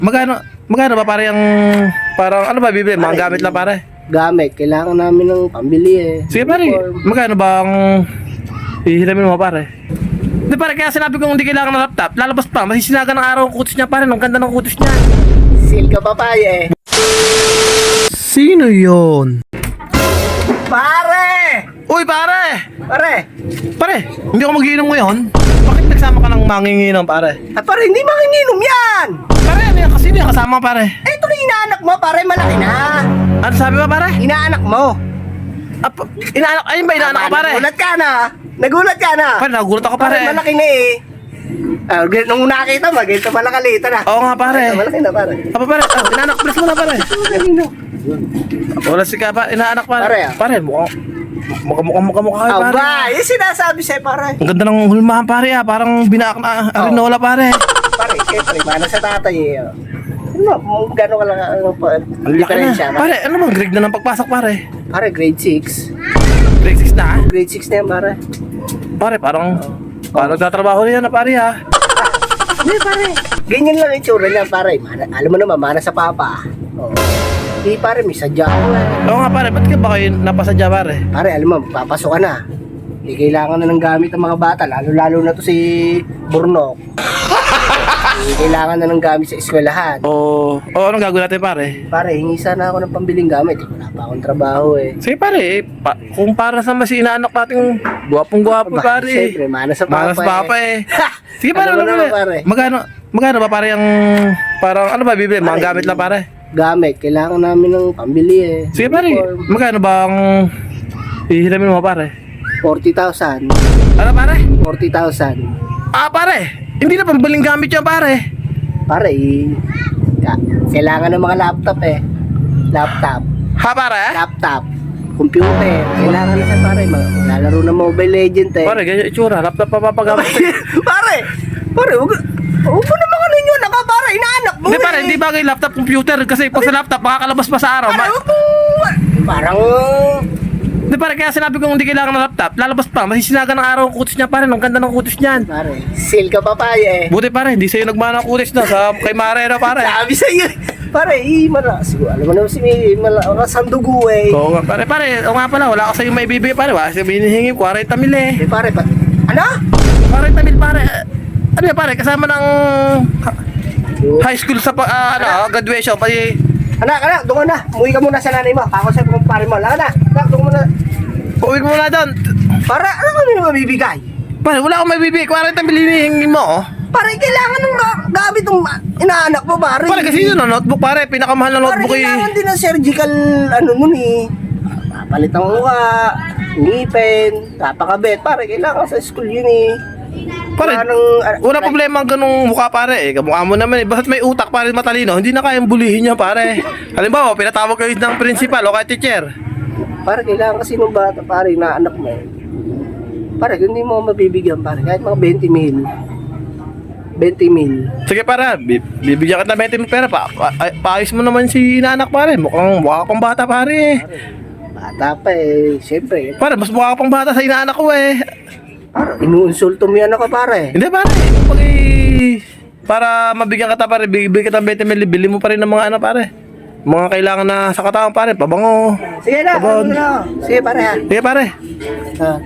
Magkano ba pare ang parang ano ba bibili? Mga gamit lang pare. Gamit, kailangan namin ng pambili eh. Sige pare, magkano ba ang hihiramin mo pare? Hindi pare, kaya sinabi kong hindi kailangan ng laptop, lalabas pa, masisinaga ng araw ang kutis niya pare, ang ganda ng kutis niya. Seal ka papaya eh. Sino yon? Pare! Uy pare! Pare! Pare, hindi ako magiinom ngayon. Bakit nagsama ka ng manginginom pare? Ah, pare, hindi manginginom yan! Pare, ano yan? Kasi yung kasama pare. Eh, ito na inaanak mo, pare, malaki na. Ano sabi mo pare? Inaanak mo. Inaanak, ayun ba inaanak ko pare? Nagulat ka na. Nagulat ka na. Pare, nagulat ako pare. Pare, malaki na eh. Ah, nung nakita mo, ganito pala kalita na. Oo nga pare. Malaki na, pare. Apa pare? Inaanak, bilis mo na pare. Wala si ka pa, inaanak pare. Pare, Pare, mukha kayo pare. Aba, yung sinasabi sa'yo, pare. Ang ganda ng hulmahan pare parang binaak na arinola pare. Pare, siyempre, mana sa tatay eh. Ano, gano'n ka lang ang Ang laki diferensya na. Pare, ano bang grade na ng pagpasok pare? Pare, grade 6. Grade 6 na? Grade 6 na yan, pare. Pare, parang nagtatrabaho na yan na pare ha. Hindi, pare. Ganyan lang yung tsura niya, pare. Alam mo naman, mana sa papa. Oo. Hindi, pare, may sadya ako eh. Oo nga pare, ba't ka ba kayo napasadya pare? Pare, alam mo, papasok ka na. Hindi kailangan na ng gamit ng mga bata, lalo-lalo na to si Burnok. Hindi kailangan na ng gamit sa eskwelahan. Oo, anong gagawin natin pare? Pare, hingi sana ako ng pambiling gamit. Wala pa akong trabaho eh. Sige pare, kung para sa mas inaanak natin, gwapong-gwapo pare. Siyempre, mana sa papa Manas papa eh. Sige pare, Alam mo naman, pare. Magkano ba pare ang parang ano ba bibili? Mga Pare, gamit lang pare. Gamit, kailangan namin ng pambili eh. Sige pare, Uniform, magkano ba ang hihiramin mo pare? 40,000. Ano pare? 40,000. Pare, hindi na pambaling gamit yan pare. Pare, kailangan ng mga laptop eh. Laptop. Ha pare? Laptop. Computer. Kailangan na siya pare. Lalaro ng Mobile Legend eh. Pare, ganyan itsura, laptop pa papagamit. Pare! Pare, huwag mo naman ninyo naka pare. Inaanak mo Hindi eh. pare, hindi bagay laptop computer kasi pag sa laptop makakalabas pa sa araw. Pare, huwag mo. Parang... Hindi pare, kaya sinabi kong hindi kailangan ng laptop, lalabas pa, masisinaga ng araw ang kutis niya pare, ang ganda ng kutis niyan. Pare, seal ka papaya eh. Buti pare, hindi sa'yo nagmana ang kutis na sa kay Marera pare. Sabi sa'yo. Pare, siguro, alam mo naman si malakas ang dugo eh. Oo nga pare, oo nga pala, wala ka sa'yo may bibigay pare, wala sa'yo hinihingi 40 mil eh. Eh pare, ano? 40 mil pare, ano yan pare, kasama ng high school sa graduation, pati Anak, doon na. Umuwi ka muna sa nanay mo. Ako sa kumpare mo. Laka na. Anak, doon muna. uwi mo na doon. Para, ano ka nila mabibigay? Pare, wala akong may bibigay, 40 mil hinihingi mo oh. Pare, kailangan ng gamit ng inaanak mo, pare. Pare, kasi yun notebook pare, pinakamahal na Pare, notebook eh. kailangan din ng surgical, nun eh. Papalit ang mukha, ngipin, tapakabit. Pare, kailangan sa school yun eh. Pare, wala problema ang ganung mukha pare eh. Kamukha mo naman eh. Basta't may utak pare matalino, hindi na kayang bulihin niya pare. Halimbawa, pinatawag kayo ng principal o kay teacher. Pare, kailangan kasi ng bata, pare, na anak mo. Pare, kung hindi mo mabibigyan, pare, kahit mga 20 mil. 20 mil. Sige pare, bibigyan ka ng 20 mil pera paayos mo naman si inaanak pare. Mukhang mukha ka pang bata pare. Bata pa eh, siyempre. Pare, mas mukha ka pang bata sa inaanak ko eh. Pare, inuunsulto mo yan ako, pare. Hindi pare, para mabigyan ka pare, bibigyan ka ng 20 mil, bili mo pa rin ng mga ano pare. Mga kailangan na sa katawan pare, pabango. Sige na, Sabon. sige pare ha. Sige pare. Ah.